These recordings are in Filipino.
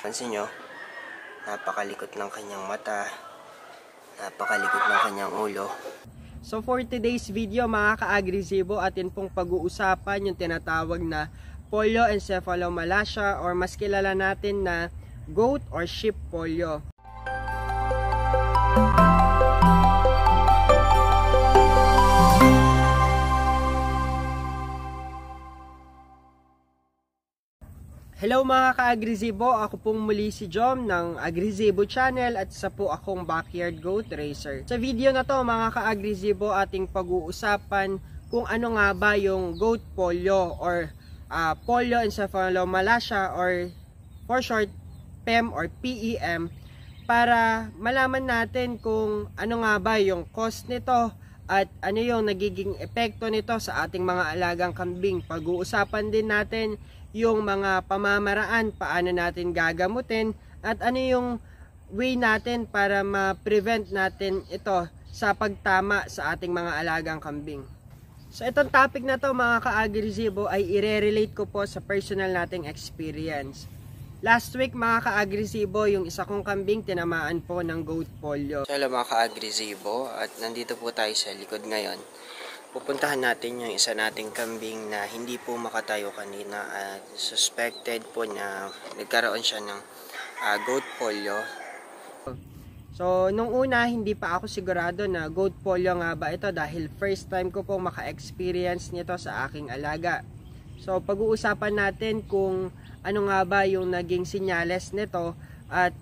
Pansin nyo, napakalikot ng kanyang mata, napakalikot ng kanyang ulo. So for today's video mga ka-agresibo, atin pong pag-uusapan yung tinatawag na polioencephalomalacia or mas kilala natin na goat or sheep polio. Hello mga ka-agresibo, ako pong muli si Jom ng Agresibo Channel at isa po akong backyard goat racer. Sa video na to mga ka-agresibo, ating pag-uusapan kung ano nga ba yung goat polio or polioencephalomalacia or for short PEM or PEM, para malaman natin kung ano nga ba yung cause nito at ano yung nagiging epekto nito sa ating mga alagang kambing. Pag-uusapan din natin yung mga pamamaraan, paano natin gagamutin at ano yung way natin para ma-prevent natin ito sa pagtama sa ating mga alagang kambing. So itong topic na to mga ka-agresibo ay i-relate ko po sa personal nating experience. Last week mga ka-agresibo, yung isa kong kambing tinamaan po ng goat polio. So hello mga ka-agresibo, at nandito po tayo sa likod ngayon. Pupuntahan natin yung isa nating kambing na hindi po makatayo kanina at suspected po na nagkaroon siya ng goat polio. So nung una hindi pa ako sigurado na goat polio nga ba ito dahil first time ko po maka-experience nito sa aking alaga. So pag-uusapan natin kung ano nga ba yung naging sinyales nito at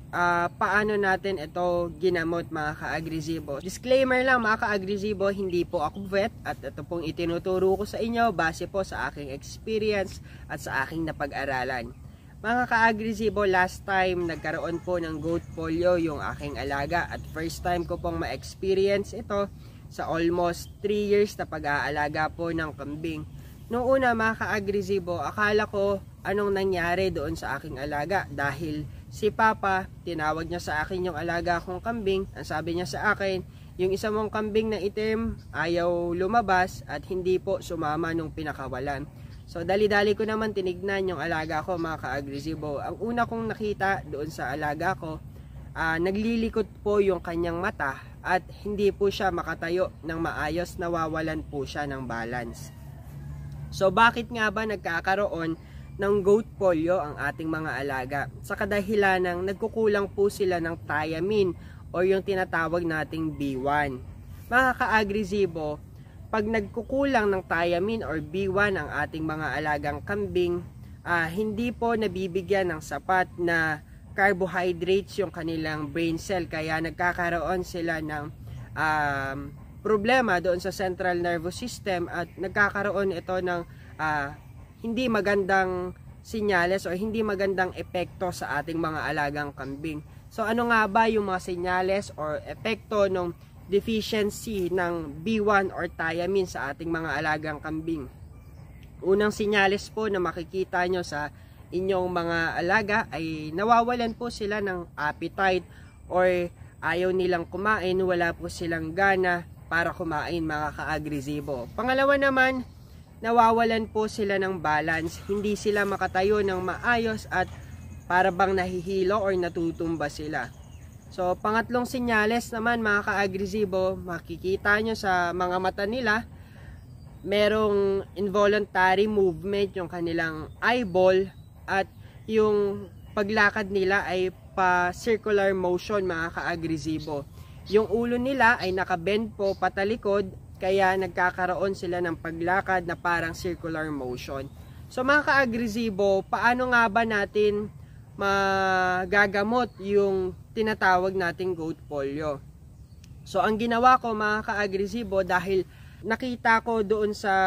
paano natin ito ginamot mga ka-agresibo. Disclaimer lang mga ka-agresibo, hindi po ako vet at ito pong itinuturo ko sa inyo base po sa aking experience at sa aking napag-aralan. Mga ka-agresibo, last time nagkaroon po ng goat polio yung aking alaga at first time ko pong ma-experience ito sa almost 3 years na pag-aalaga po ng kambing. Noong una mga ka-agresibo, akala ko anong nangyari doon sa aking alaga dahil si Papa, tinawag niya sa akin yung alaga kong kambing. Ang sabi niya sa akin, yung isa mong kambing na itim ayaw lumabas at hindi po sumama nung pinakawalan. So dali-dali ko naman tinignan yung alaga ko mga ka-agresibo. Ang una kong nakita doon sa alaga ko, naglilikot po yung kanyang mata at hindi po siya makatayo ng maayos, nawawalan po siya ng balance. So bakit nga ba nagkakaroon ng goat polio ang ating mga alaga? Sa kadahilan ng nagkukulang po sila ng thiamine o yung tinatawag nating B1. Mga ka-agresibo, pag nagkukulang ng thiamine or B1 ang ating mga alagang kambing, hindi po nabibigyan ng sapat na carbohydrates yung kanilang brain cell, kaya nagkakaroon sila ng problema doon sa central nervous system at nagkakaroon ito ng hindi magandang sinyales o hindi magandang epekto sa ating mga alagang kambing. So ano nga ba yung mga sinyales or epekto ng deficiency ng B1 or thiamine sa ating mga alagang kambing? Unang sinyales po na makikita nyo sa inyong mga alaga ay nawawalan po sila ng appetite or ayaw nilang kumain, wala po silang gana para kumain mga ka-agresibo. Pangalawa naman, nawawalan po sila ng balance, hindi sila makatayo ng maayos at para bang nahihilo or natutumba sila. So pangatlong sinyales naman mga ka-agresibo, makikita nyo sa mga mata nila, merong involuntary movement yung kanilang eyeball at yung paglakad nila ay pa-circular motion mga ka-agresibo. Yung ulo nila ay nakabend po patalikod, kaya nagkakaroon sila ng paglakad na parang circular motion. So mga ka-agresibo, paano nga ba natin magagamot yung tinatawag nating goat polio? So ang ginawa ko mga ka-agresibo, dahil nakita ko doon sa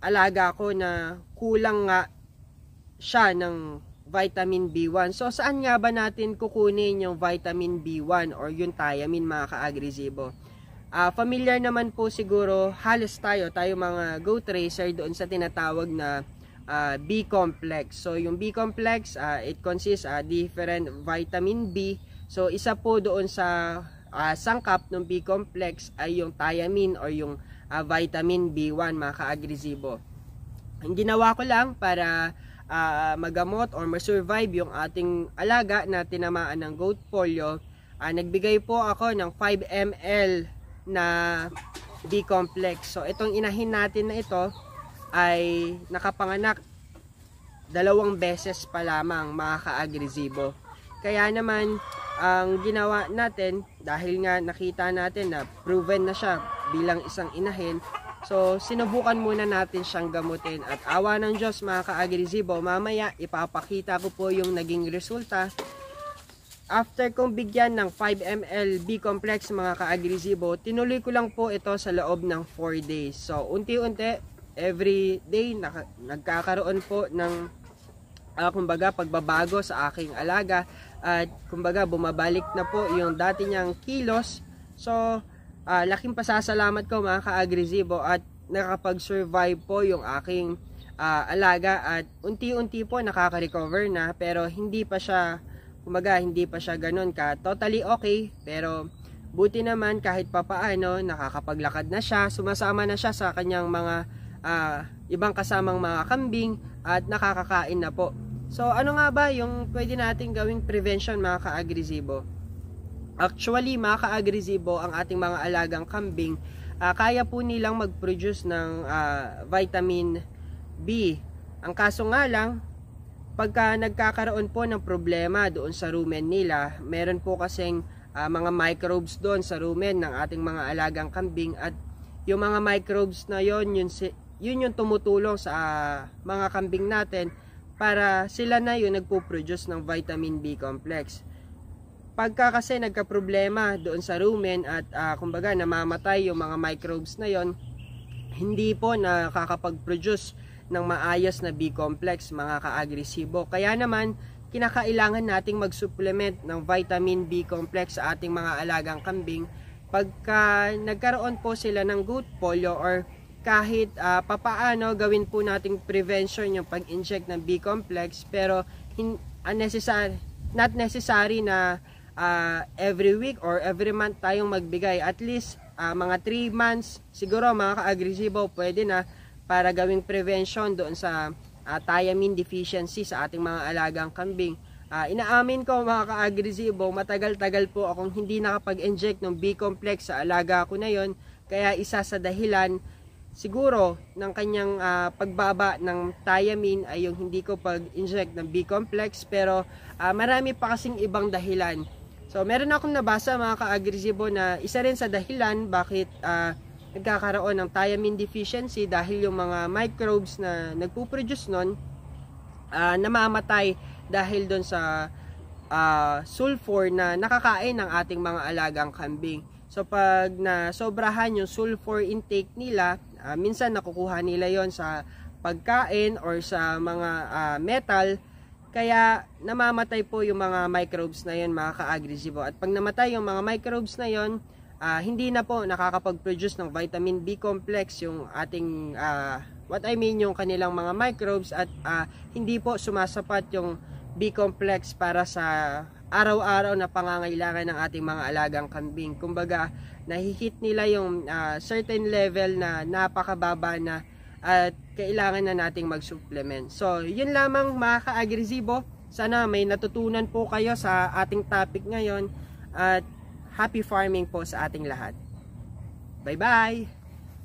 alaga ko na kulang nga siya ng vitamin B1. So saan nga ba natin kukunin yung vitamin B1 or yung thiamine mga ka-agresibo? Familiar naman po siguro halos tayo mga goat racer doon sa tinatawag na B-complex. So yung B-complex, it consists different vitamin B. So isa po doon sa sangkap ng B-complex ay yung thiamine or yung vitamin B1 mga ka-agresibo. Ang ginawa ko lang para magamot or ma-survive yung ating alaga na tinamaan ng goat polio, nagbigay po ako ng 5 ml na B-complex. So itong inahin natin na ito ay nakapanganak 2 beses pa lamang, mga ka-agresibo. Kaya naman ang ginawa natin, dahil nga nakita natin na proven na siya bilang isang inahin, so sinubukan muna natin siyang gamutin. At awa ng Diyos, mga ka-agresibo, mamaya ipapakita ko po yung naging resulta. After kong bigyan ng 5 ml B-complex, mga ka-agresibo, tinuloy ko lang po ito sa loob ng 4 days. So unti-unti, every day nagkakaroon po ng kumbaga pagbabago sa aking alaga, at kumbaga bumabalik na po yung dati niyang kilos. So laking pasasalamat ko, mga ka-agresibo, at nakapag-survive po yung aking alaga, at unti-unti po nakaka-recover na, pero hindi pa siya, kumbaga hindi pa siya ganun ka totally okay, pero buti naman kahit papaano nakakapaglakad na siya, sumasama na siya sa kanyang mga ibang kasamang mga kambing, at nakakakain na po. So ano nga ba yung pwede nating gawing prevention, mga ka-agresibo? Actually, mga ka-agresibo, ang ating mga alagang kambing, kaya po nilang mag-produce ng vitamin B. Ang kaso nga lang, pagka nagkakaroon po ng problema doon sa rumen nila, meron po kasing mga microbes doon sa rumen ng ating mga alagang kambing, at yung mga microbes na yun yung tumutulong sa mga kambing natin para sila na yung nagpo-produce ng vitamin B complex. Pagka kasi nagka-problema doon sa rumen at kumbaga namamatay yung mga microbes na yon, hindi po nakakapag-produce ng maayos na B complex, mga ka-agresibo. Kaya naman kinakailangan nating mag-supplement ng vitamin B complex sa ating mga alagang kambing pagka nagkaroon po sila ng goat polio, or kahit papaano gawin po nating prevention yung pag-inject ng B-complex, pero not necessary na every week or every month tayong magbigay. At least mga 3 months siguro, mga ka-agresibo, pwede na, para gawing prevention doon sa thiamine deficiency sa ating mga alagang kambing. Inaamin ko, mga ka-agresibo, matagal-tagal po akong hindi nakapag-inject ng B-complex sa alaga ko na yon. Kaya isa sa dahilan siguro ng kanyang pagbaba ng thiamine ay yung hindi ko pag-inject ng B-complex, pero marami pa kasing ibang dahilan. So meron akong nabasa, mga ka-agresibo, na isa rin sa dahilan bakit nagkakaroon ng thiamine deficiency, dahil yung mga microbes na nagpo-produce nun namamatay dahil doon sa sulfur na nakakain ng ating mga alagang kambing. So pag nasobrahan yung sulfur intake nila, minsan nakukuha nila yon sa pagkain or sa mga metal, kaya namamatay po yung mga microbes na yon, mga ka-agresibo. At pag namatay yung mga microbes na yon, hindi na po nakakapag-produce ng vitamin B complex yung ating yung kanilang mga microbes, at hindi po sumasapat yung B complex para sa araw-araw na pangangailangan ng ating mga alagang kambing. Kumbaga, nahihit nila yung certain level na napakababa na, at kailangan na nating mag-supplement. So, yun lamang, mga ka-agresibo. Sana may natutunan po kayo sa ating topic ngayon, at happy farming po sa ating lahat. Bye-bye!